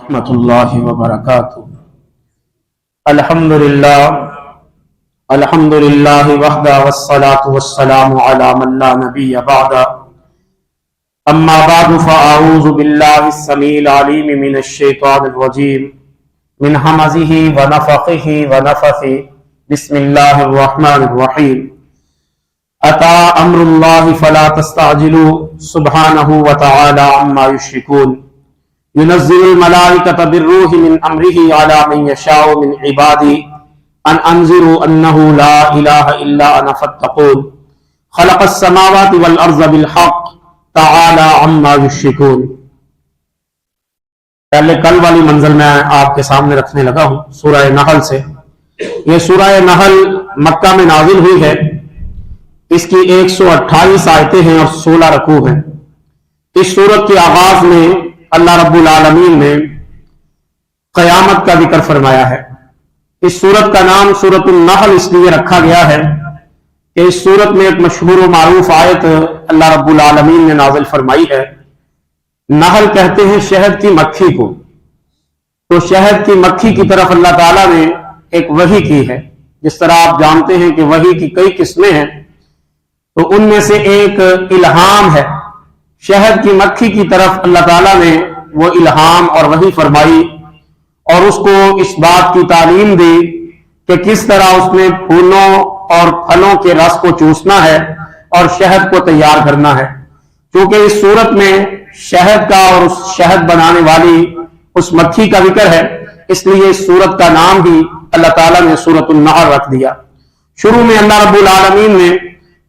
रहमतुल्लाहि व बरकातुहू। अल्हम्दुलिल्लाहि वहदा वस्सलातु वस्सलामु अला मन ला नबिय्य बअदा। अम्मा बअदु फअऊज़ु बिल्लाहिस समीइल अलीम मिनश शैतानिर रजीम मिन हमज़िहि व नफ़ख़िहि व नफ़्ख़िहि। बिस्मिल्लाहिर रहमानिर रहीम। अता अम्रुल्लाहि फला तस्तअजिलू सुब्हानहु व तआला अम्मा युश्रिकून। युनज़्ज़िलुल मलाइकता बिर्रूहि मिन अम्रिहि अला मन यशाउ मिन इबादी अन अंज़िरू अन्नहु ला इलाहा इल्ला अना फत्तक़ून। खलक़स समावाति वल अर्ज़ बिल हक़्क़ तआला अम्मा युश्रिकून। पहले कल वाली मंजिल में आपके सामने रखने लगा हूं सूरह नहल से। यह सूरह नहल मक्का में नाजिल हुई है। इसकी 128 आयतें हैं और 16 रकू हैं। इस सूरत के आगाज में अल्लाह रब्बुल आलमीन ने क़यामत का जिक्र फरमाया है। इस सूरत का नाम सूरतुन नहल इसलिए रखा गया है कि इस सूरत में एक मशहूर व मारूफ आयत अल्लाह रब्बुल आलमीन ने नाजिल फरमाई है। नहल कहते हैं शहद की मक्खी को। तो शहद की मक्खी की तरफ अल्लाह ताला ने एक वही की है। जिस तरह आप जानते हैं कि वही की कई किस्में हैं, तो उनमें से एक इल्हाम है। शहद की मक्खी की तरफ अल्लाह ताला ने वो इल्हाम और वही फरमाई और उसको इस बात की तालीम दी कि किस तरह उसने फूलों और फलों के रस को चूसना है और शहद को तैयार करना है। क्योंकि इस सूरत में शहद का और उस शहद बनाने वाली उस मक्खी का जिक्र है, इसलिए इस सूरत का नाम ही अल्लाह ताला ने सूरतुन नहल रख दिया। शुरू में अल्लाह रब्बुल आलमीन ने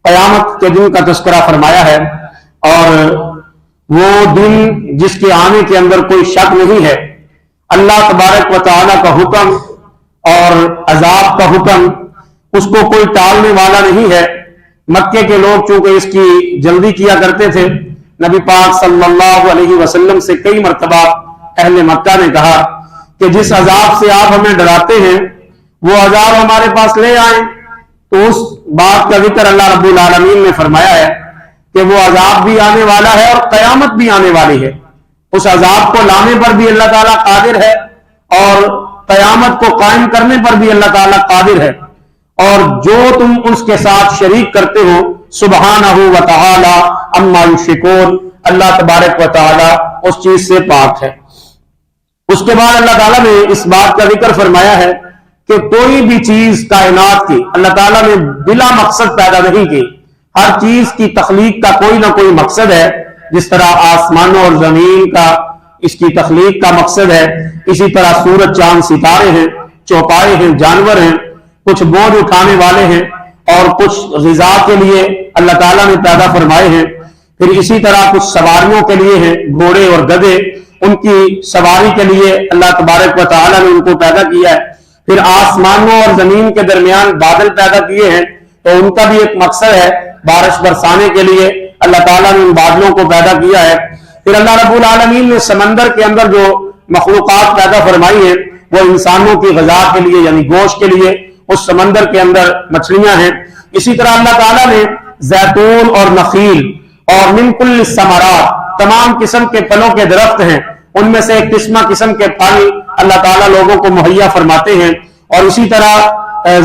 क़यामत के दिन का तज़किरा फरमाया है और वो दिन जिसके आने के अंदर कोई शक नहीं है। अल्लाह तबारक व तआला का हुक्म और अजाब का हुक्म उसको कोई टालने वाला नहीं है। मक्के के लोग चूंकि इसकी जल्दी किया करते थे, नबी पाक सल्लल्लाहु अलैहि वसल्लम से कई मर्तबा अहले मक्का ने कहा कि जिस अजाब से आप हमें डराते हैं वो अजाब हमारे पास ले आए। तो उस बात का जिक्र अल्लाह रब्बुल आलमीन ने फरमाया है कि वो अजाब भी आने वाला है और कयामत भी आने वाली है। उस अजाब को लाने पर भी अल्लाह ताला कादिर है और कयामत को कायम करने पर भी अल्लाह ताला कादिर है। और जो तुम उसके साथ शरीक करते हो, सुब्हानहु व तआला अम्मा युश्रिकून, अल्लाह तबारक व तआला उस चीज से पाक है। उसके बाद अल्लाह ताला ने इस बात का जिक्र फरमाया है कि कोई भी चीज कायनात की अल्लाह ताला ने बिला मकसद पैदा नहीं की। हर चीज की तख्लीक का कोई ना कोई मकसद है। जिस तरह आसमानों और जमीन का इसकी तख्लीक का मकसद है, इसी तरह सूरज चांद सितारे हैं, चौपाए हैं, जानवर हैं, कुछ बोझ उठाने वाले हैं और कुछ ग़िज़ा के लिए अल्लाह ताला ने पैदा फरमाए हैं। फिर इसी तरह कुछ सवारियों के लिए हैं, घोड़े और गधे, उनकी सवारी के लिए अल्लाह तबारक व तआला ने उनको पैदा किया है। फिर आसमानों और जमीन के दरमियान बादल पैदा किए हैं, तो उनका भी एक मकसद है, बारिश बरसाने के लिए अल्लाह ताला ने उन बादलों को पैदा किया है। फिर अल्लाह रब्बुल आलमीन ने समंदर के अंदर जो मखलूकात पैदा फरमाई है वो इंसानों की ग़िज़ा के लिए यानी गोश्त के लिए उस समंदर के अंदर मछलियां हैं। इसी तरह अल्लाह ताला ने जैतून और नखील और मिन कुल्लि समरात तमाम किस्म के फलों के दरख्त हैं, उनमें से एक किस्म के फल अल्लाह ताला लोगों को मुहैया फरमाते हैं। और इसी तरह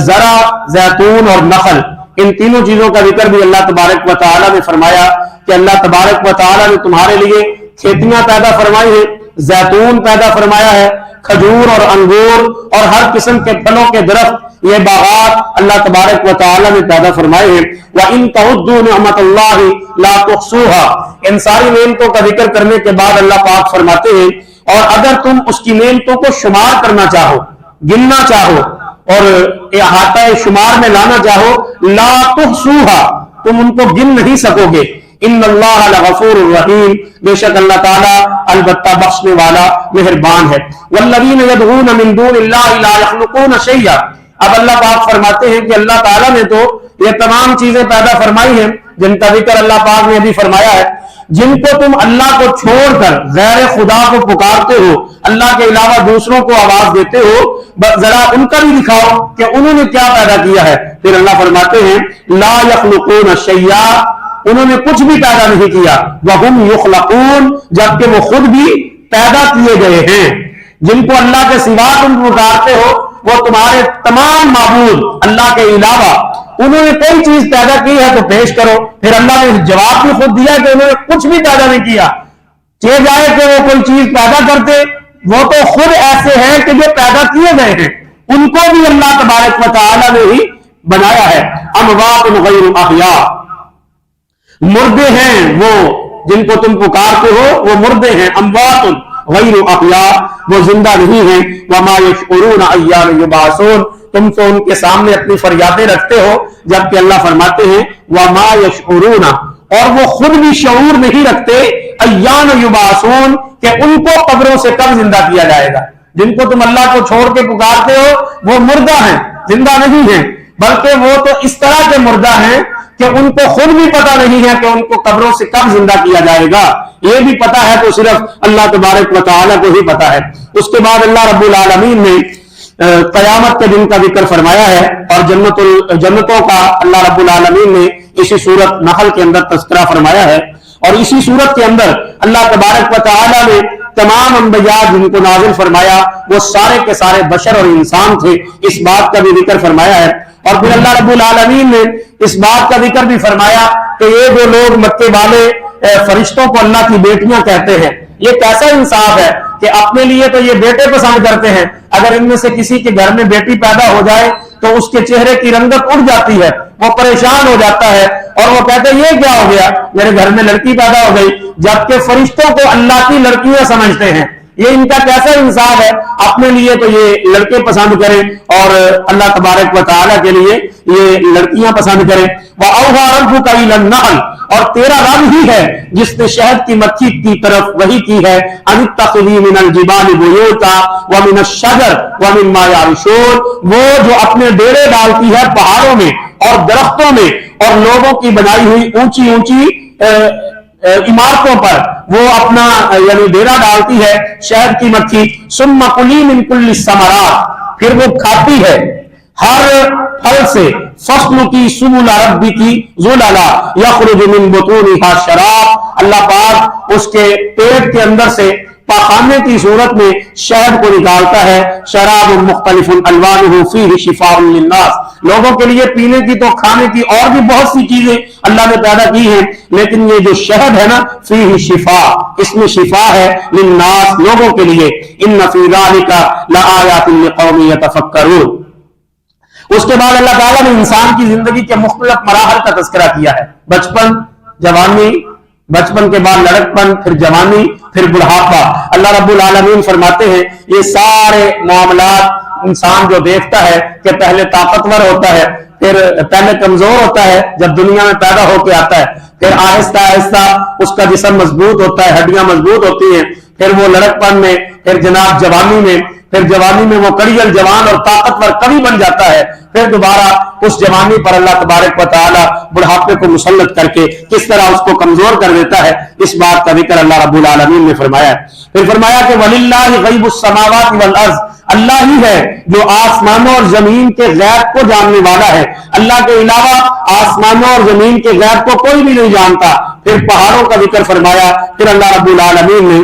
जरा, जैतून और नखल, इन तीनों चीजों का जिक्र भी अल्लाह तबारक व तआला ने फरमाया कि अल्लाह तबारक व तआला ने तुम्हारे लिए खेतियां पैदा फरमाई है, जैतून पैदा फरमाया है, खजूर और अंगूर और हर किस्म के फलों के दरख्त, ये बागात अल्लाह तबारक व तआला ने पैदा फरमाए हैं। व इन तउद्दू निअमतल्लाहि ला तुहसूहा, इन सारी नेमतों का जिक्र करने के बाद अल्लाह पाक फरमाते हैं और अगर तुम उसकी नेमतों को शुमार करना चाहो, गिनना चाहो और अहाता शुमार में लाना चाहो, ला तुहसूहा, तुम उनको गिन नहीं सकोगे। इन्नल्लाह लगफूरुर रहीम, बेशक अल्लाह ताला अलबत्ता बख्शने वाला मेहरबान है। वल्लज़ीन यदऊन मिन दूनिल्लाहि ला यख्लुकून शैया, अब अल्लाह पाक फरमाते हैं कि अल्लाह ताला ने तो ये तमाम चीजें पैदा फरमाई हैं जिनका जिक्र अल्लाह पाक ने अभी फरमाया है। जिनको तुम अल्लाह को छोड़कर गैर खुदा को पुकारते हो, अल्लाह के अलावा दूसरों को आवाज देते हो, जरा उनका भी दिखाओ कि उन्होंने क्या पैदा किया है। फिर अल्लाह फरमाते हैं ला यख्लुकून शैया, उन्होंने कुछ भी पैदा नहीं किया, वहुम युखलकून, जबकि वो खुद भी पैदा किए गए हैं। जिनको अल्लाह के सिवा तुम पुकारते हो वो तुम्हारे तमाम माबूद अल्लाह के अलावा, उन्होंने कोई चीज पैदा की है तो पेश करो। फिर अल्लाह ने जवाब भी खुद दिया कि उन्होंने कुछ भी पैदा नहीं किया। चले जाए कि वो कोई चीज पैदा करते, वो तो खुद ऐसे हैं कि जो पैदा किए गए हैं, उनको भी अल्लाह तबारक व तआला ने ही बनाया है। अमवातुन गैरु अहया, मुर्दे हैं वो जिनको तुम पुकारते हो, वो मुर्दे हैं। अमवातुन गैरु अहया, वो जिंदा नहीं है। वमा यशउरून अय्यान युबासून, तुम तो उनके सामने अपनी फरियादें रखते हो, जबकि अल्लाह फरमाते हैं वमा यशउरून, और वो खुद भी शऊर नहीं रखते, अय्यान युबासून, कि उनको कब्रों से कब जिंदा किया जाएगा। जिनको तुम अल्लाह को छोड़ के पुकारते हो वो मुर्दा हैं, जिंदा नहीं है, बल्कि वो तो इस तरह के मुर्दा हैं कि उनको खुद भी पता नहीं है कि उनको कब्रों से कब जिंदा किया जाएगा। ये भी पता है तो सिर्फ अल्लाह तबारक व तआला को ही पता है। उसके बाद अल्लाह रब्बुल आलमीन ने कयामत के दिन का जिक्र फरमाया है, और जन्नतों का अल्लाह रब्बुल आलमीन ने इसी सूरत नहल के अंदर तज़किरा फरमाया है। और इसी सूरत के अंदर अल्लाह तबारक व तआला ने तमाम अंबिया जिनको नाजिल फरमाया वो सारे के सारे बशर और इंसान थे, इस बात का भी जिक्र फरमाया है। और फिर अल्लाह रब्बुल आलमीन ने इस बात का जिक्र भी फरमाया कि ये जो लोग मक्के वाले फरिश्तों को अल्लाह की बेटियां कहते हैं, ये कैसा इंसाफ है कि अपने लिए तो ये बेटे पसंद करते हैं, अगर इनमें से किसी के घर में बेटी पैदा हो जाए तो उसके चेहरे की रंगत उड़ जाती है, वो परेशान हो जाता है और वो कहते हैं ये क्या हो गया, मेरे घर में लड़की पैदा हो गई, जबकि फरिश्तों को अल्लाह की लड़कियां समझते हैं। ये इनका कैसा इंसाफ है, अपने लिए तो ये लड़के पसंद करें और अल्लाह तबारक व तआला के लिए ये लड़कियां पसंद करें। वह औहा रब्बुका इलन नहल, और तेरा रब ही है जिसने शहद की मक्खी की तरफ वही की है, अनित्तखिज़ी मिनल जिबालि बुयूता व मिनश शजर व मिम्मा यारिशून, वो जो अपने डेरे डालती है पहाड़ों में और दरख्तों में और लोगों की बनाई हुई ऊंची ऊंची इमारतों पर वो अपना यानी डेरा डालती है शहद की मक्खी। सुम्मा कुली मिन कुल्ली समरात, फिर वो खाती है हर फल से, फस्ल की सुबुला रब्बी की जुलाला यखरुजु मिन बुतूनिहा शराब, अल्लाह पाक उसके पेट के अंदर से पाखाने की सूरत में शहद को निकालता है। शराब मुख्तलिफुन अलवानुहु फीहि शिफाउन लिन्नास, लोगों के लिए पीने की तो खाने की और भी बहुत सी चीजें अल्लाह ने पैदा की हैं, लेकिन ये जो शहद है ना, फीहि शिफा, इसमें शिफा है, लिन्नास, लोगों के लिए। इन्न फी ज़ालिका लआयातिन लिक़ौमिन यतफक्करून। उसके बाद अल्लाह ताला ने इंसान की जिंदगी के मुख्तलिफ मराहल का तज़किरा किया है, बचपन, जवानी, बचपन के बाद लड़कपन, फिर जवानी, फिर बुढ़ापा। अल्लाह रब्बुल आलमीन फरमाते हैं ये सारे मामलात इंसान जो देखता है कि पहले ताकतवर होता है, फिर पहले कमजोर होता है जब दुनिया में पैदा होकर आता है, फिर आहिस्ता आहिस्ता उसका जिस्म मजबूत होता है, हड्डियां मजबूत होती हैं, फिर वो लड़कपन में, फिर जनाब जवानी में, फिर जवानी में वो कड़ियल जवान और ताकतवर कवि बन जाता है, फिर दोबारा उस जवानी पर अल्लाह तबारक व तआला बुढ़ापे को मुसल्लत करके किस तरह उसको कमजोर कर देता है, इस बात का जिक्र अल्लाह रब्बुल आलमीन ने फरमाया है। फिर फरमाया कि वलिल्लाहि गैबुस समावाति वल अर्ज़, अल्लाह ही है जो आसमानों और जमीन के गैब को जानने वाला है, अल्लाह के अलावा आसमानों और जमीन के गैब को कोई भी नहीं जानता। फिर पहाड़ों का जिक्र फरमाया, फिर अल्लाह रब्बुल आलमीन ने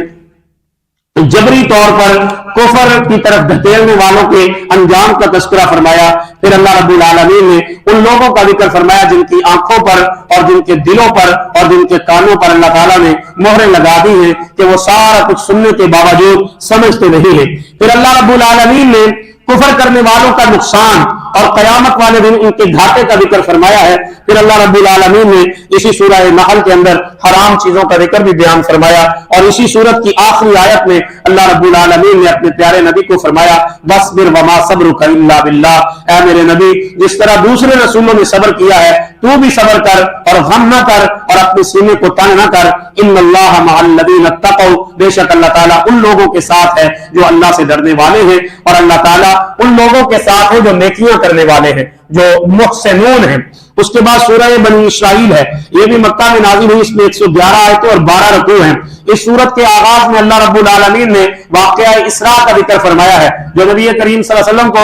जबरी तौर पर कुफर की तरफ धकेलने वालों के अंजाम का तस्करा फरमाया। फिर अल्लाह रब्बुल आलमीन ने उन लोगों का जिक्र फरमाया जिनकी आंखों पर और जिनके दिलों पर और जिनके कानों पर अल्लाह ताला ने मोहरें लगा दी हैं कि वो सारा कुछ सुनने के बावजूद समझते नहीं है। फिर अल्लाह रब्बुल आलमीन ने कुफर करने वालों का नुकसान और कयामत वाले दिन उनके घाटे का जिक्र फरमाया है। फिर अल्लाह रब्बुल आलमीन ने इसी सूरह नहल के अंदर हराम चीजों का जिक्र भी बयान फरमाया, और इसी सूरत की आखिरी आयत में अल्लाह रब्बुल आलमीन ने अपने प्यारे नबी को फरमाया वस्बिर वमा सब्रुका इल्ला बिल्लाह, ऐ मेरे नबी जिस तरह दूसरे रसूलों ने सब्र किया है तू भी सब्र कर और गम न कर और अपने सीने को तंग न कर। इन्नल्लाह मअल लज़ीना तक़ौ, बेशक अल्लाह ताला उन लोगों के साथ है जो अल्लाह से डरने वाले हैं, और अल्लाह ताला उन लोगों के साथ है जो नेकियां करने वाले हैं, जो मुहसिनून हैं। उसके बाद सूरह बनी इस्राइल है, ये भी मक्का में नाज़िल हुई, इसमें 111 आयतें और 12 रुकू हैं। इस सूरत के आगाज में अल्लाह रब्बुल आलमीन ने वाक़या इसरा का जिक्र फरमाया है, जो नबी करीम सल्लल्लाहु अलैहि वसल्लम को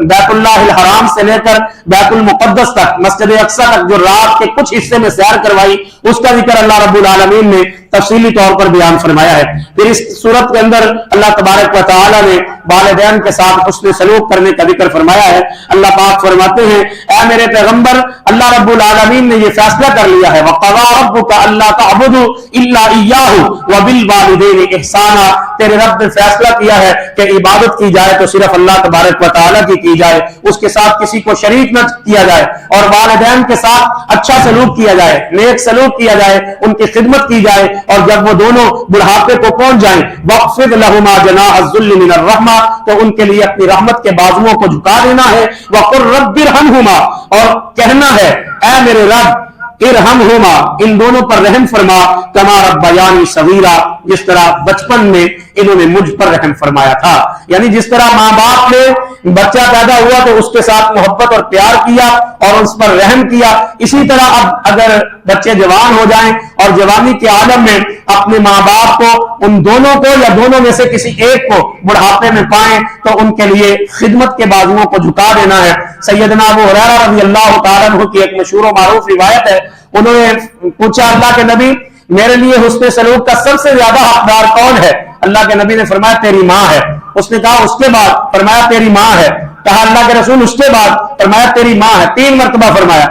बैतुल्लाहिल हराम से लेकर बैतुल मुक़द्दस तक, मस्जिद अक्सा तक जो रात के कुछ हिस्से में सैर करवाई, उसका जिक्र अल्लाह रब्बुल आलमीन ने तफसीली तौर पर बयान फरमाया है। फिर इस सूरत के अंदर अल्लाह तबारक व तआला ने वालिदैन के साथ हुस्न सलूक करने का जिक्र फरमाया है। अल्लाह पाक फरमाते हैं, ऐ मेरे पैगंबर, अल्लाह रब्बुल आलमीन ने ये फैसला कर लिया है, वक़ज़ा रब्बुका अल्ला तअबुदू इल्ला इय्याहु व बिल वालिदैनि इहसाना, तेरे रब ने फैसला किया है कि इबादत की जाए तो सिर्फ अल्लाह तबारक व तआला की जाए, उसके साथ किसी को शरीक न किया जाए, और वालिदैन के साथ अच्छा सलूक किया जाए, नेक सलूक किया जाए, उनकी खिदमत की जाए, और जब वो दोनों बुढ़ापे को पहुंच जाएं, वक़्फ़िद लहुमा जनाह मिनर रहमा, तो उनके लिए अपनी रहमत के बाजुओं को झुका देना है, वक़ुर रब्बिरहमहुमा, और कहना है, ऐ मेरे रब इरहमहुमा, इन दोनों पर रहम फरमा, कमा रब्बयानी सगीरा, जिस तरह बचपन में इन्होंने मुझ पर रहम फरमाया था। यानी जिस तरह माँ बाप ने बच्चा पैदा हुआ तो उसके साथ मोहब्बत और प्यार किया और उस पर रहम किया, इसी तरह अब अगर बच्चे जवान हो जाएं और जवानी के आलम में अपने माँ बाप को, उन दोनों को या दोनों में से किसी एक को बुढ़ापे में पाएं तो उनके लिए खिदमत के बाजुओं को झुका देना है। सैयदना अबू हुरैरा रज़ियल्लाहु तआला अन्हु की एक मशहूर और मारूफ रिवायत है, उन्होंने पूछा, अल्लाह के नबी, मेरे लिए हुस्न सलूक का सबसे ज्यादा हकदार कौन है? अल्लाह के नबी ने फरमाया, तेरी माँ है। उसने कहा, उसके बाद? फरमाया, तेरी माँ है। कहा, अल्लाह के रसूल, उसके बाद? फरमाया, तेरी माँ है। 3 मरतबा फरमाया।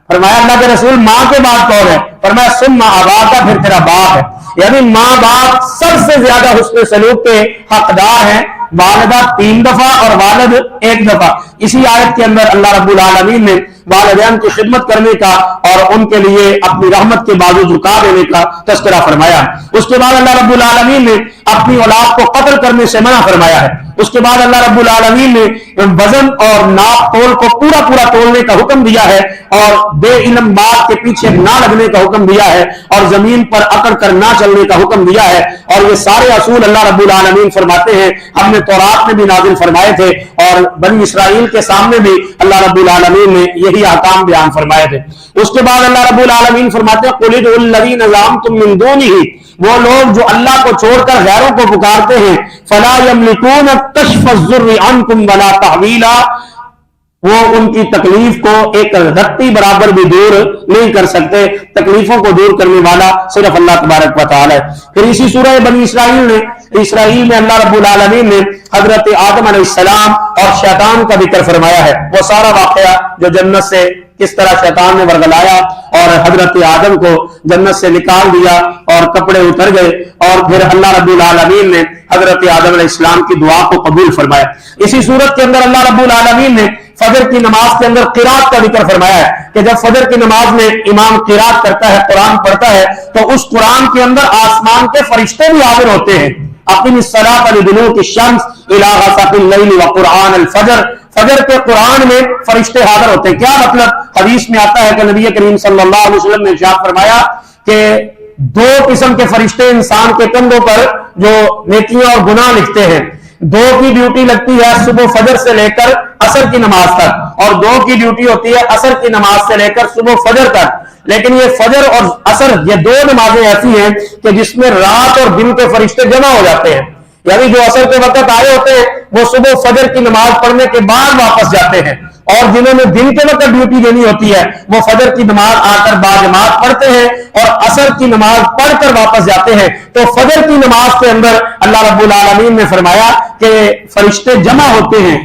फरमाया, अल्लाह के रसूल, माँ के बाद कौन है? फरमाया, सुम्मा अबाका, फिर तेरा बाप है। यानी माँ बाप सबसे ज्यादा हुस्न सलूक के हकदार हैं। वालिदा 3 दफा और वालिद 1 दफा। इसी आयत के अंदर अल्लाह रब्बुल आलमीन ने वालिदैन की खिदमत करने का और उनके लिए अपनी रहमत के बाजू झुका देने का तज़किरा फरमाया। उसके बाद अल्लाह रब्बुल आलमीन ने अपनी औलाद को कत्ल करने से मना फरमाया है। उसके बाद अल्लाह रब्बुल आलमीन ने वजन और नाप तोल को पूरा पूरा तोलने का हुक्म दिया है और बेइल्म बात के पीछे ना लगने का हुक्म दिया है और जमीन पर अकड़ कर ना चलने का हुक्म दिया है। और ये सारे असूल अल्लाह रब्बुल आलमीन फरमाते हैं, हमने तौरात में भी नाजिल फरमाए थे और बनी इसराइल के सामने भी अल्लाह रब्बुल आलमीन ने यही अहकाम बयान फरमाए थे। उसके बाद अल्लाह रब्बुल आलमीन फरमाते हैं, कुल उदउल लज़ीना ज़अमतुम मिन दूनिही, वो लोग जो अल्लाह को छोड़कर गैरों को पुकारते हैं, फला यमलिकून कश्फ अज़्ज़ुर्रि अन्कुम वला तहवीला, वो उनकी तकलीफ को एक रत्ती बराबर भी दूर नहीं कर सकते। तकलीफों को दूर करने वाला सिर्फ अल्लाह तबारक व तआला है। फिर इसी सूरह बनी इसराइल में अल्लाह रब्बुल आलमीन ने हजरत आदम अलैहिस्सलाम और शैतान का जिक्र फरमाया है। वो सारा वाकया जो जन्नत से किस तरह शैतान ने वर्गलाया और हजरत आदम को जन्नत से निकाल दिया और कपड़े उतर गए, और फिर अल्लाह रब्बुल आलमीन ने हजरत आदम अलैहिस्सलाम की दुआ को कबूल फरमाया। इसी सूरत के अंदर अल्लाह रब्बुल आलमीन ने फजर की नमाज के अंदर किरात का जिक्र फरमाया है कि जब फजर की नमाज में इमाम किरात करता है, कुरान पढ़ता है, तो उस कुरान के अंदर आसमान के फरिश्ते भी हाजिर होते हैं। अक़ीमिस सलात लिदुलूकी शम्स इला गसाक़िल लैल व कुरान अल फजर, फजर के कुरान में फरिश्ते हाजिर होते हैं। क्या मतलब? हदीस में आता है कि नबी करीम सल्लल्लाहु अलैहि वसल्लम ने इरशाद फरमाया कि 2 किस्म के फरिश्ते इंसान के कंधों पर जो नेकियां और गुनाह लिखते हैं, 2 की ड्यूटी लगती है सुबह फजर से लेकर असर की नमाज तक, और 2 की ड्यूटी होती है असर की नमाज से लेकर सुबह फजर तक। लेकिन ये फजर और असर, ये 2 नमाजें ऐसी हैं कि जिसमें रात और दिन के फरिश्ते जमा हो जाते हैं। यानी जो असर के वक्त आए होते हैं वो सुबह फजर की नमाज पढ़ने के बाद वापस जाते हैं, और जिन्होंने दिन के वक्त ड्यूटी देनी होती है वो फजर की नमाज आकर बाजमात पढ़ते हैं और असर की नमाज पढ़कर वापस जाते हैं। तो फजर की नमाज के अंदर अल्लाह रब्बुल आलमीन ने फरमाया कि फरिश्ते जमा होते हैं,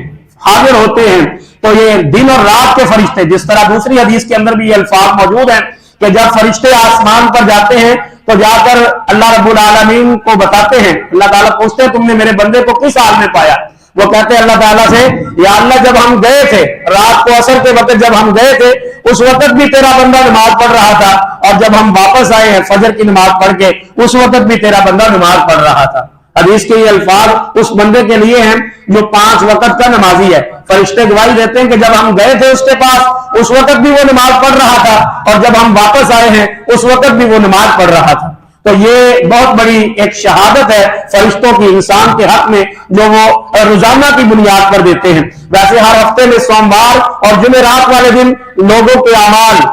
हाजिर होते हैं। तो ये दिन और रात के फरिश्ते, जिस तरह दूसरी हदीस के अंदर भी ये अल्फाज मौजूद हैं कि जब फरिश्ते आसमान पर जाते हैं तो जाकर अल्लाह रब्बुल आलमीन को बताते हैं, अल्लाह ताला पूछते हैं, तुमने मेरे बंदे को किस हाल में पाया? वो कहते हैं अल्लाह ताला से, या अल्लाह, जब हम गए थे रात को असर के वक्त, जब हम गए थे उस वक्त भी तेरा बंदा नमाज पढ़ रहा था, और जब हम वापस आए हैं फजर की नमाज पढ़ के उस वक्त भी तेरा बंदा नमाज पढ़ रहा था। हदीस के ये अल्फाज उस बंदे के लिए हैं जो 5 वक्त का नमाजी है। फरिश्ते गवाही देते हैं कि जब हम गए थे उसके पास उस वक्त भी वो नमाज पढ़ रहा था, और जब हम वापस आए हैं उस वक्त भी वो नमाज पढ़ रहा था। तो ये बहुत बड़ी एक शहादत है फरिश्तों की इंसान के हक में, जो वो रोजाना की बुनियाद पर देते हैं। वैसे हर हफ्ते में सोमवार और जुमेरात वाले दिन लोगों के अमाल,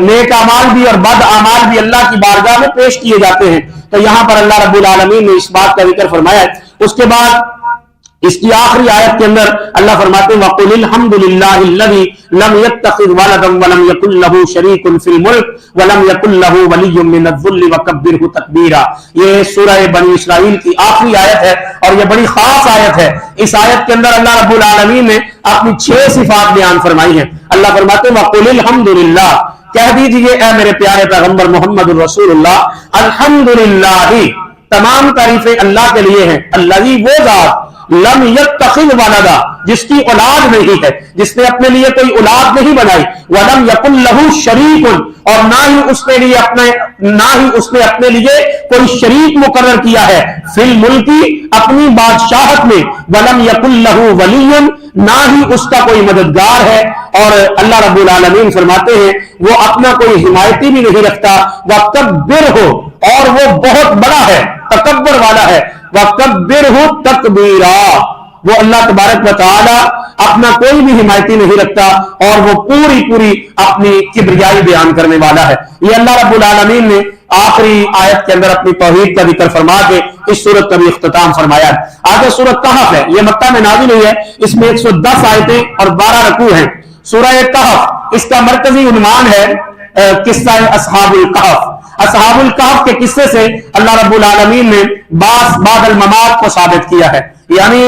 नेक अमाल भी और बद अमाल भी अल्लाह की बारगाह में पेश किए जाते हैं। तो यहां पर अल्लाह रब्बुल आलमीन ने इस बात का जिक्र फरमाया है। उसके बाद اس کی آخری آیت کے اندر اللہ فرماتے ہیں وَقُلِ الْحَمْدُ لِلَّهِ الَّذِي لَمْ يَتَّخِذْ وَلَدًا وَلَمْ يَكُنْ لَهُ شَرِيكٌ فِي الْمُلْكِ وَلَمْ يَكُنْ لَهُ وَلِيٌّ مِّنَ الذُّلِّ وَكَبِّرْهُ تَكْبِيرًا۔ یہ سورہ بنی اسرائیل کی آخری آیت ہے اور یہ بڑی خاص آیت ہے۔ اس آیت کے اندر اللہ رب العالمین نے اپنی 6 صفات بیان فرمائی ہیں۔ اللہ فرماتے ہیں وَقُلِ الْحَمْدُ لِلَّهِ، کہہ دیجئے اے میرے پیارے پیغمبر محمد الرسول اللہ، الحمدللہ، تمام تعریفیں اللہ کے لیے ہیں، الذی وہ ذات لم یتخذ ولدا، جس کی اولاد نہیں ہے، جس نے اپنے لیے کوئی اولاد نہیں بنائی، ولم یکن لہ شریک، اور نہ ہی اس نے اپنے لیے کوئی شریک مقرر کیا ہے، فی الملک، اپنی بادشاہت میں، ولم یکن لہ ولی، نہ ہی اس کا کوئی مددگار ہے۔ اور اللہ رب العالمین فرماتے ہیں وہ اپنا کوئی حمایتی بھی نہیں رکھتا، وَکَبِّرْہُ، اور وہ بہت بڑا ہے، تکبر والا ہے، وَکَبِّرْہُ تَکْبِیرًا، وہ اللہ تبارک و تعالی اپنا کوئی بھی حمایتی نہیں رکھتا اور وہ پوری اپنی کبریائی بیان کرنے والا ہے۔ یہ اللہ رب العالمین نے آخری آیت کے اندر اپنی توحید کا ذکر فرما کے اس سورت کا بھی اختتام فرمایا ہے۔ آگے سورت کہف ہے، یہ مکہ میں نازل ہوئی ہے، اس میں 110 آیتیں اور 12 رکوع ہیں۔ سورہ کہف، اس کا مرکزی عنوان ہے قصہ اصحاب الکہف۔ اصحاب الکہف کے قصے سے اللہ رب العالمین نے بعد الممات کو ثابت کیا ہے، یعنی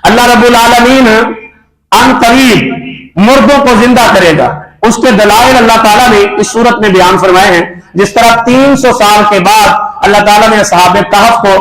اللہ رب العالمین ان قریب مردوں کو زندہ کرے گا۔ اس کے دلائل اللہ تعالیٰ نے اس صورت میں بیان فرمائے ہیں۔ جس طرح 300 سال کے بعد اللہ تعالیٰ نے اصحاب کہف کو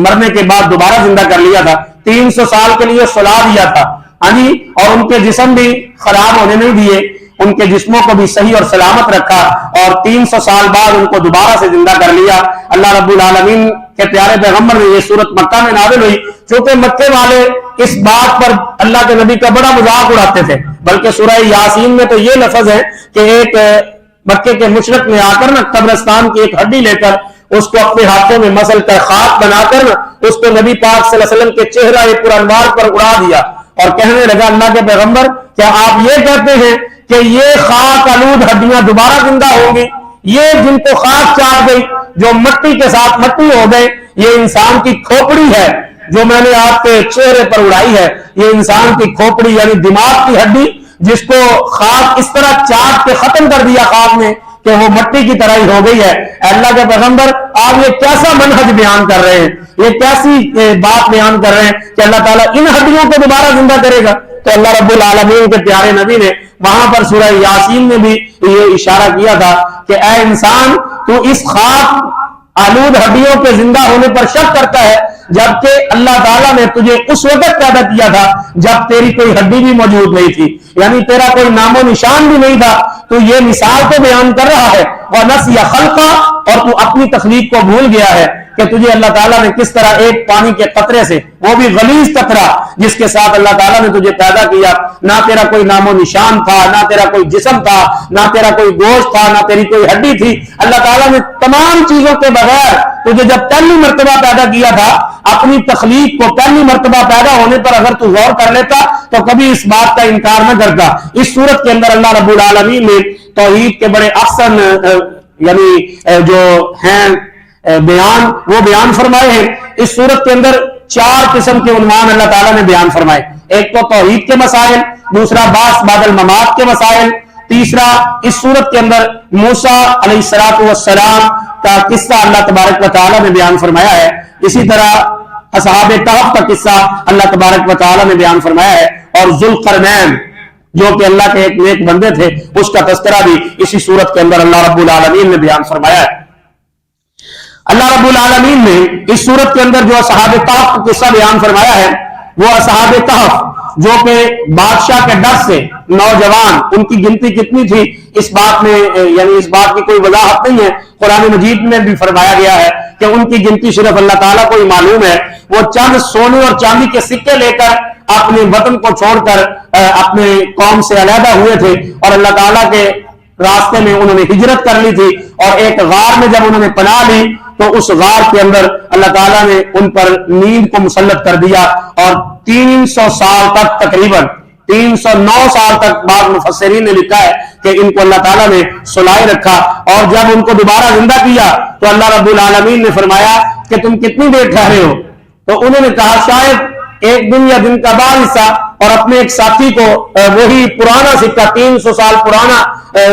مرنے کے بعد دوبارہ زندہ کر لیا تھا، 300 سال کے لیے سلا دیا تھا، اور ان کے جسم بھی خراب ہونے نہیں دیے، ان کے جسموں کو بھی صحیح اور سلامت رکھا، اور 300 سال بعد ان کو دوبارہ سے زندہ کر لیا۔ اللہ رب العالمین کے پیارے پیغمبر نے یہ سورت مکہ میں نازل ہوئی، چونکہ مکے والے اس بات پر اللہ کے نبی کا بڑا مذاق اڑاتے تھے، بلکہ سورہ یاسین میں تو یہ لفظ ہے کہ ایک مکے کے مشرک میں آ کر قبرستان کی ایک ہڈی لے کر اس کو اپنے ہاتھوں میں مسل کر خاک بنا کر اس کو نبی پاک صلی اللہ علیہ وسلم کے چہرہ پر انوار پر اڑا دیا، اور کہنے لگا اللہ کے پیغمبر کیا آپ یہ کہتے ہیں کہ یہ خاک آلود ہڈیاں دوبارہ زندہ ہوں گی؟ یہ جن کو خاک چاٹ گئی، جو مٹی کے ساتھ مٹی ہو گئے، یہ انسان کی کھوپڑی ہے جو میں نے آپ کے چہرے پر اڑائی ہے، یہ انسان کی کھوپڑی یعنی دماغ کی ہڈی جس کو خاک اس طرح چاٹ کے ختم کر دیا خاک نے کہ وہ مٹی کی طرح ہی ہو گئی ہے۔ اللہ کے پیغمبر آپ یہ کیسا منہج بیان کر رہے ہیں، یہ کیسی بات بیان کر رہے ہیں کہ اللہ تعالیٰ ان ہڈیوں کو دوبارہ زندہ کرے گا؟ تو اللہ رب العالمین کے پیارے نبی نے وہاں پر سورہ یاسین میں بھی یہ اشارہ کیا تھا کہ اے انسان، تو اس خاک آلود ہڈیوں کے زندہ ہونے پر شک کرتا ہے، جبکہ اللہ تعالیٰ نے تجھے اس وقت پیدا کیا تھا جب تیری کوئی ہڈی بھی موجود نہیں تھی، یعنی تیرا کوئی نام و نشان بھی نہیں تھا۔ تو یہ مثال کو بیان کر رہا ہے، وَنَسِيَ خَلْقَ، اور تو اپنی تخلیق کو بھول گیا ہے کہ تجھے اللہ تعالیٰ نے کس طرح ایک پانی کے قطرے سے، وہ بھی غلیظ قطرہ جس کے ساتھ اللہ تعالیٰ نے تجھے پیدا کیا، نہ تیرا کوئی نام و نشان تھا، نہ تیرا کوئی جسم تھا، نہ تیرا کوئی گوشت تھا، نہ تیری کوئی ہڈی تھی۔ اللہ تعالیٰ نے تمام چیزوں کے بغیر تجھے جب پہلی مرتبہ پیدا کیا تھا، اپنی تخلیق کو پہلی مرتبہ پیدا ہونے پر اگر تو غور کر لیتا تو کبھی اس بات کا انکار نہ کرتا۔ اس صورت کے اندر اللہ رب العالمین نے توحید کے بڑے احسن یعنی جو ہیں وہ بیان فرمائے ہیں۔ اس صورت کے اندر 4 قسم کے عنوان اللہ تعالیٰ نے بیان فرمائے، ایک تو توحید کے مسائل، دوسرا بعد الممات کے مسائل، تیسرا اس صورت کے اندر موسیٰ علیہ السلام کا قصہ اللہ تبارک و تعالیٰ نے بیان فرمایا ہے، اسی طرح اصحاب کہف کا قصہ اللہ تبارک و تعالیٰ نے بیان فرمایا ہے، اور ذوالقرنین جو کہ اللہ کے ایک نیک بندے تھے اس کا تذکرہ بھی اسی صورت کے اندر اللہ رب العالمین نے بیان فرمایا ہے۔ اللہ رب العالمین نے اس صورت کے اندر جو اصحاب کہف کا قصہ بیان فرمایا ہے، وہ اصحاب کہف جو کہ بادشاہ کے ڈر سے نوجوان، ان کی گنتی کتنی تھی اس بات میں یعنی اس بات کی کوئی وضاحت نہیں ہے، قرآن مجید میں بھی فرمایا گیا ہے کہ ان کی گنتی صرف اللہ تعالیٰ کو ہی معلوم ہے۔ وہ چند سونے اور چاندی کے سکے لے کر اپنے وطن کو چھوڑ کر اپنے قوم سے علیحدہ ہوئے تھے، اور اللہ تعالیٰ کے راستے میں انہوں نے ہجرت کر لی تھی، اور ایک غار میں جب انہوں نے پناہ لی تو اس غار کے اندر اللہ تعالیٰ نے ان پر نیند کو مسلط کر دیا، اور 300 سال تک تقریباً 309 سال تک بعض مفسرین نے لکھا ہے کہ ان کو اللہ تعالیٰ نے سلائے رکھا، اور جب ان کو دوبارہ زندہ کیا تو اللہ رب العالمین نے فرمایا کہ تم کتنی دیر ٹھہرے ہو، تو انہوں نے کہا شاید ایک دن یا دن کا بعض حصہ اور اپنے ایک ساتھی کو وہی پرانا سکہ 300 سال پرانا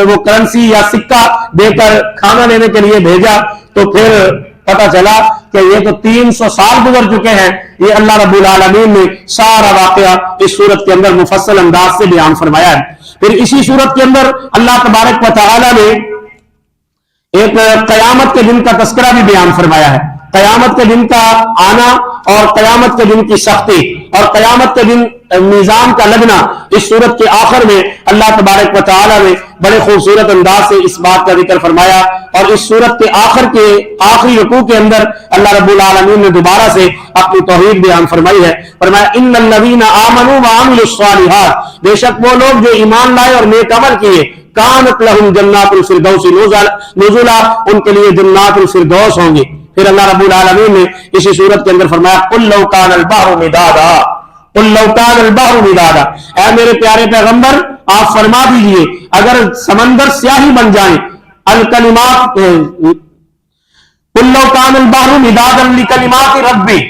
وہ کرنسی یا سکہ دے کر کھانا لینے کے لیے بھیجا، تو پھر پتا چلا کہ یہ تو 300 سال گزر چکے ہیں۔ یہ اللہ رب العالمین نے سارا واقعہ اس سورت کے اندر مفصل انداز سے بیان فرمایا ہے۔ پھر اسی سورت کے اندر اللہ تبارک و تعالی نے ایک قیامت کے دن کا تذکرہ بھی بیان فرمایا ہے، قیامت کے دن کا آنا اور قیامت کے دن کی سختی اور قیامت کے دن میزان کا لگنا۔ اس سورت کے آخر میں اللہ تبارک و تعالی نے بڑے خوبصورت انداز سے اس بات کا ذکر فرمایا، اور اس سورت کے آخر کے آخری رکوع کے اندر اللہ رب العالمین نے دوبارہ سے اپنی توحید بیان فرمائی ہے۔ فرمایا ان الذین آمنوا وعملوا الصالحات، بے شک وہ لوگ جو ایمان لائے اور نیک عمل کیے، کانت لہم جنات الفردوس نزلا، ان کے لیے جنات الفردوس ہوں گے۔ پھر اللہ رب العالمین نے اسی سورت کے اندر فرمایا قل لو کان البحر مدادا، قل لو کان البحر مدادا، اے میرے پیارے پیغمبر آپ فرما دیجئے اگر سمندر سیاہی بن جائیں، الکلمات قل لو کان البحر مدادا لکلمات ربی،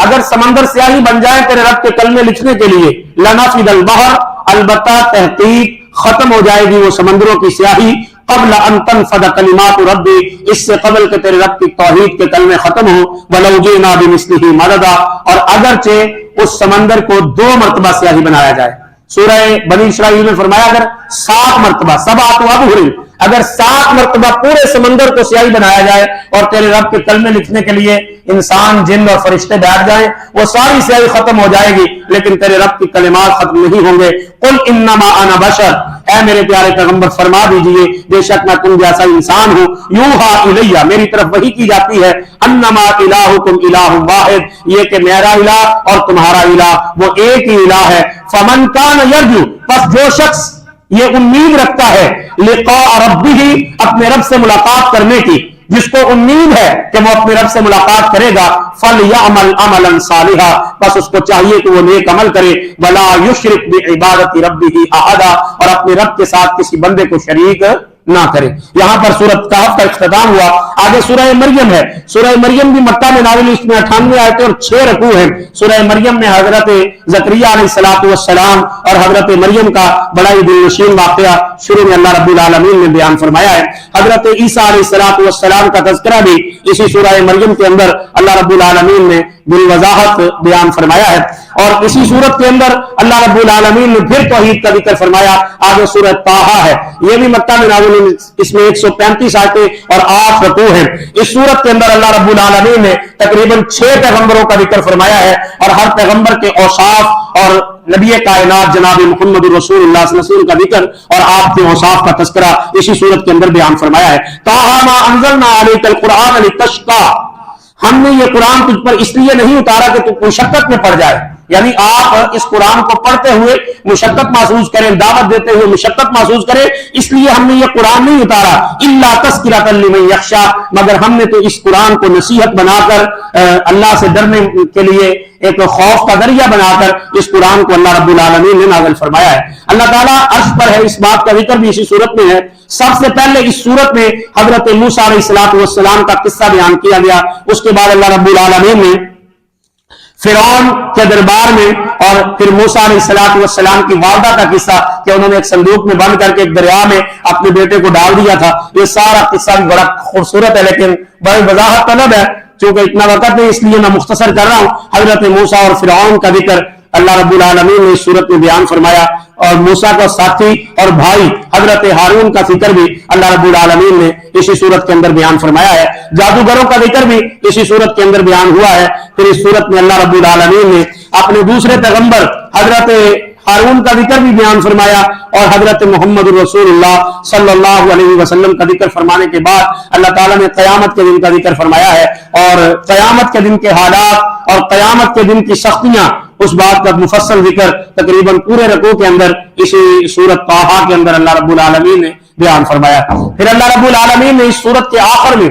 اگر سمندر سیاہی بن جائے تیرے رب کے کلمے لکھنے کے لیے، لنفد البحر، البتہ تحقیق ختم ہو جائے گی وہ سمندروں کی سیاہی، قبل ان تنفد کلمات ربی، اس سے قبل کہ تیرے رب کی توحید کے کلمے ختم ہو، ولو جئنا بمثلہ مددا، اور اگرچہ اس سمندر کو 2 مرتبہ سیاہی بنایا جائے۔ سورہ بنی اسرائیل میں فرمایا اگر 7 مرتبہ، 7 ابحر، اگر 7 مرتبہ پورے سمندر کو سیاہی بنایا جائے اور تیرے رب کے کلمے لکھنے کے لیے انسان جن اور فرشتے بیٹھ جائیں، وہ ساری سیاہی ختم ہو جائے گی لیکن تیرے رب کی کلمات ختم نہیں ہوں گے۔ قل انما انا بشر، اے میرے پیارے پیغمبر فرما دیجئے بے شک میں تم جیسا انسان ہوں، یوحا الیہ، میری طرف وحی کی جاتی ہے، انما الہکم الہ واحد، یہ کہ میرا الہ اور تمہارا الہ وہ ایک ہی الہ ہے۔ فمن کان یرجو، پس جو شخص یہ امید رکھتا ہے، لقاء ربہ، اپنے رب سے ملاقات کرنے کی، جس کو امید ہے کہ وہ اپنے رب سے ملاقات کرے گا، فَلْيَعْمَلْ عَمَلًا صَالِحًا، بس اس کو چاہیے کہ وہ نیک عمل کرے، وَلَا يُشْرِكْ بِعِبَادَةِ رَبِّهِ أَحَدًا، اور اپنے رب کے ساتھ کسی بندے کو شریک نہ کرے۔ یہاں پر سورۃ کہف کا اختتام ہوا۔ آگے سورہ مریم ہے۔ سورہ مریم بھی مکہ میں نازل، اس میں 98 آیتیں اور 6 رکوع ہیں۔ سورہ مریم میں حضرت زکریا علیہ السلام اور حضرت مریم کا بڑا ہی دل نشین واقعہ شروع میں اللہ رب العالمین نے بیان فرمایا ہے۔ حضرت عیسیٰ علیہ السلام کا تذکرہ بھی اسی سورہ مریم کے اندر اللہ رب العالمین نے بالوضاحت بیان فرمایا ہے، اور اسی سورت کے اندر اللہ رب العالمین نے پھر توحید کا ذکر فرمایا۔ آگے سورہ طٰہٰ ہے، یہ بھی مکہ میں نازل، اس میں 135 آیتیں اور 8 رکوع ہیں۔ اس سورت کے اندر اللہ رب العالمین نے تقریباً 6 پیغمبروں کا ذکر فرمایا ہے، اور ہر پیغمبر کے اوصاف اور نبی کائنات جناب محمد رسول اللہ صلی اللہ علیہ وسلم کا ذکر اور آپ کے اوصاف کا تذکرہ اسی سورت کے اندر بیان فرمایا ہے۔ طٰہٰ مَا أَنزَلْنَا عَلَيْكَ الْقُرْآنَ لِتَشْقَىٰ، ہم نے یہ قرآن تجھ پر اس لیے نہیں اتارا کہ تو مشقت میں پڑ جائے، یعنی آپ اس قرآن کو پڑھتے ہوئے مشقت محسوس کریں، دعوت دیتے ہوئے مشقت محسوس کریں، اس لیے ہم نے یہ قرآن نہیں اتارا، الا تذکرۃ لمن یخشی، مگر ہم نے تو اس قرآن کو نصیحت بنا کر اللہ سے ڈرنے کے لیے ایک خوف کا ذریعہ بنا کر اس قرآن کو اللہ رب العالمین نے نازل فرمایا ہے۔ اللہ تعالیٰ عرش پر ہے، اس بات کا ذکر بھی اسی صورت میں ہے۔ سب سے پہلے اس صورت میں حضرت موسیٰ علیہ السلام کا قصہ بیان کیا گیا، اس کے بعد اللہ رب العالمین نے فرعون کے دربار میں اور پھر موسیٰ علیہ السلام کی والدہ کا قصہ کہ انہوں نے ایک صندوق میں بند کر کے ایک دریا میں اپنے بیٹے کو ڈال دیا تھا، یہ سارا قصہ بھی بڑا خوبصورت ہے لیکن بڑی وضاحت طلب ہے، چونکہ اتنا وقت نہیں اس لیے میں مختصر کر رہا ہوں۔ حضرت موسیٰ اور فرعون کا ذکر اللہ رب العالمین نے اس صورت میں بیان فرمایا، اور موسیٰ کا ساتھی اور بھائی حضرت ہارون کا ذکر بھی اللہ رب العالمین نے اسی صورت کے اندر بیان فرمایا ہے۔ جادوگروں کا ذکر بھی اسی صورت کے اندر بیان ہوا ہے۔ پھر اس صورت میں اللہ رب العالمین نے اپنے دوسرے پیغمبر حضرت ہارون کا ذکر بھی بیان فرمایا، اور حضرت محمد رسول اللہ صلی اللہ علیہ وسلم کا ذکر فرمانے کے بعد اللہ تعالیٰ نے قیامت کے دن کا ذکر فرمایا ہے، اور قیامت کے دن کے حالات اور قیامت کے دن کی سختیاں، اس بات کا مفصل ذکر تقریباً پورے رکوع کے اندر اسی سورت طٰہٰ کے اندر اللہ رب العالمین نے بیان فرمایا۔ پھر اللہ رب العالمین نے اس سورت کے آخر میں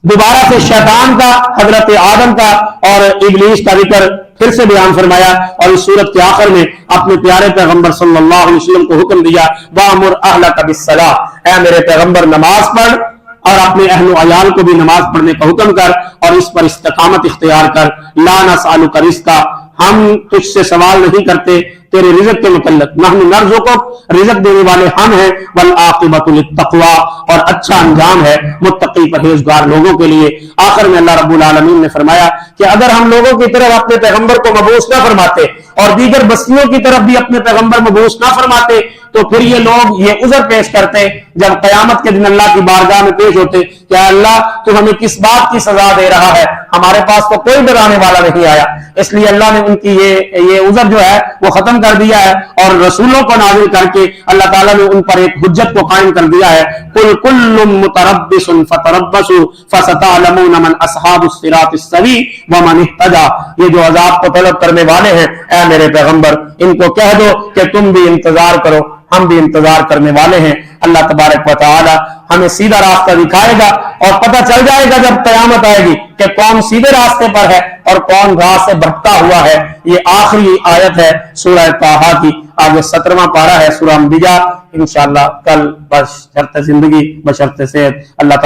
دوبارہ سے شیطان کا، حضرت آدم کا اور ابلیس کا ذکر پھر سے بیان فرمایا، اور اس سورت کے آخر میں اپنے پیارے پیغمبر صلی اللہ علیہ وسلم کو حکم دیا، وَأْمُرْ أَهْلَكَ بِالصَّلَاةِ، اے میرے پیغمبر نماز پڑھ اور اپنے اہل و عیال کو بھی نماز پڑھنے کا حکم کر اور اس پر استقامت اختیار کر. لا نسألک رزقا، ہم تجھ سے سوال نہیں کرتے تیرے رزق کے متعلق. نحن نرزقک، رزق دینے والے ہم ہیں. والعاقبۃ للتقوی، اور اچھا انجام ہے متقی پرہیزگار لوگوں کے لیے. آخر میں اللہ رب العالمین نے فرمایا کہ اگر ہم لوگوں کی طرف اپنے پیغمبر کو مبعوث نہ فرماتے اور دیگر بستیوں کی طرف بھی اپنے پیغمبر مبعوث نہ فرماتے تو پھر یہ لوگ یہ عذر پیش کرتے جب قیامت کے دن اللہ کی بارگاہ میں پیش ہوتے کہ اللہ تو ہمیں کس بات کی سزا دے رہا ہے، ہمارے پاس تو کوئی ڈرانے والا نہیں آیا. اس لیے اللہ نے ان کی یہ عذر جو ہے وہ ختم کر دیا ہے اور رسولوں کو نازل کر کے اللہ تعالیٰ نے ان پر ایک حجت کو قائم کر دیا ہے. قل کل متربص فتربصوا فستعلمون من اصحاب الصراط السوی ومن اهتدى. یہ جو عذاب کو طلب کرنے والے ہیں اے میرے پیغمبر ان کو کہہ دو کہ تم بھی انتظار کرو، ہم بھی انتظار کرنے والے ہیں. اللہ تبارک و تعالی ہمیں سیدھا راستہ دکھائے گا اور پتہ چل جائے گا جب قیامت آئے گی کہ کون سیدھے راستے پر ہے اور کون راہ سے بھٹکا ہوا ہے. یہ آخری آیت ہے سورہ طٰہٰ کی. آگے 17واں پارہ ہے سورہ انبیاء. انشاءاللہ کل بشرط زندگی بشرط صحت اللہ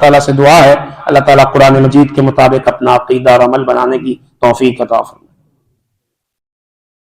تعالیٰ سے دعا ہے اللہ تعالیٰ قرآن مجید کے مطابق اپنا عقیدہ اور عمل بنانے کی توفیق عطا فرمائے.